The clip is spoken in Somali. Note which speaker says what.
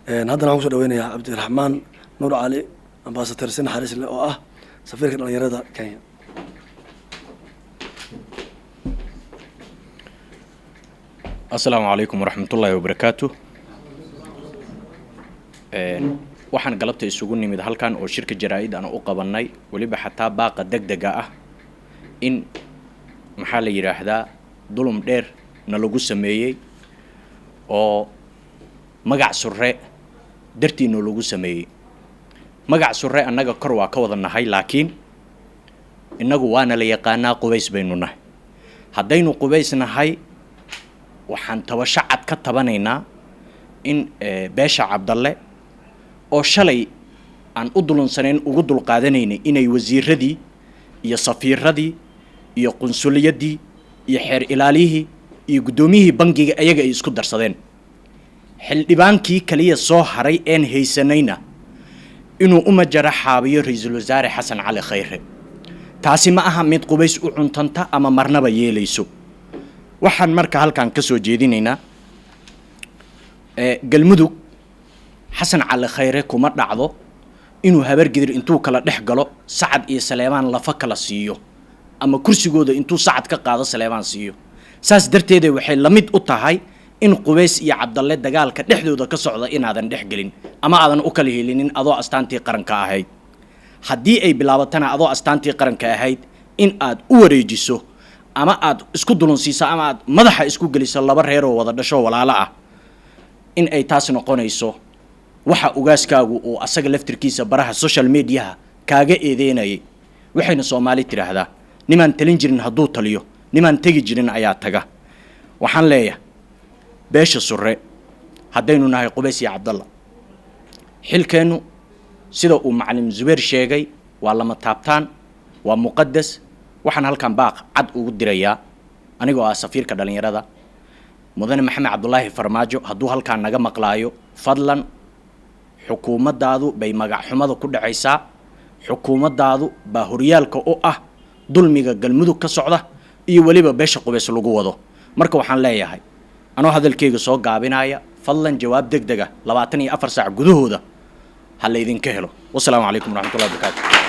Speaker 1: haddana waxaan kusoo dhaweynayaa cabdiraxmaan nuur cali ambaasador sin xariisle oo ah safiirka dhalinyarada Kenya.
Speaker 2: Assalaamu calaykum waraxmatullaahi wabarakaatuh. Waxaan galabta isugu nimid halkan oo shirka jaraa'id aan u qabanay waliba xataa baaqa degdega ah in maxaa la yiraahdaa dulum dheer na lagu sameeyay oo magac surre dartiina lagu sameeyay. Magac surre annaga kor waa ka wada nahay laakiin inagu waana la yaqaanaa Qubays baynu nahay. Haddaynu Qubays nahay waxaan tabasho cad ka tabanaynaa in beesha Cabdalle oo shalay aan u dulunsaneyn ugu dulqaadanaynay inay wasiiradii iyo safiiradii iyo qunsuliyadii iyo xeer ilaaliyihii iyo gudoomiyihii bangiga ayaga ay isku darsadeen. xildhibaankii kaliya soo haray een haysanayna inuu uma jara xaabiyo ra'iisul wasaare Xasan Cali Khayre. taasi ma aha mid Qubays u cuntanta ama marnaba yeelayso. waxaan marka halkan ka soo jeedinaynaa galmudug Xasan Cali Khayre kuma dhacdo inuu habar gidir intuu kala dhex galo Sacad iyo Saleemaan lafa kala siiyo ama kursigooda intuu Sacad ka qaado Saleemaan siiyo. saas darteed waxay la mid u tahay in Qubays iyo Cabdalle dagaalka dhexdooda ka socda inaadan dhex gelin ama aadan u kala helinin adoo astaantii qaranka ahayd. haddii ay bilaabatana adoo astaantii qaranka ahayd in aad u wareejiso ama aad isku dulunsiiso ama aad madaxa isku geliso laba reer oo wada dhasho walaalo ah in ay taas noqonayso waxa ugaaskaagu oo asaga laftirkiisa baraha social media kaaga eedeynayay. waxayna Soomaali tiraahdaa nimaan talin jirin hadduu taliyo nimaan tagi jirin ayaa taga. waxaan leeyahay beesha surre haddaynu nahay Qubays iyo Cabdalle xilkeenu sida uu macallin Zubeer sheegay waa lama taabtaan waa muqaddas. waxaan halkan baaq cad ugu dirayaa anigoo ah safiirka dhalinyarada mudane Maxamed Cabdullaahi Farmaajo hadduu halkan naga maqlaayo fadlan xukuumadaadu bay magac xumada ku dhacaysaa. xukuumadaadu baa horyaalka u ah dulmiga galmudug ka socda iyo waliba beesha Qubays lagu wado. marka waxaan leeyahay anoo hadalkayga soo gaabinaya fadlan jawaab degdeg ah 24 saac gudahooda ha la idinka helo. wassalaamu calaykum waraxmatullaahi wabarakaatuh.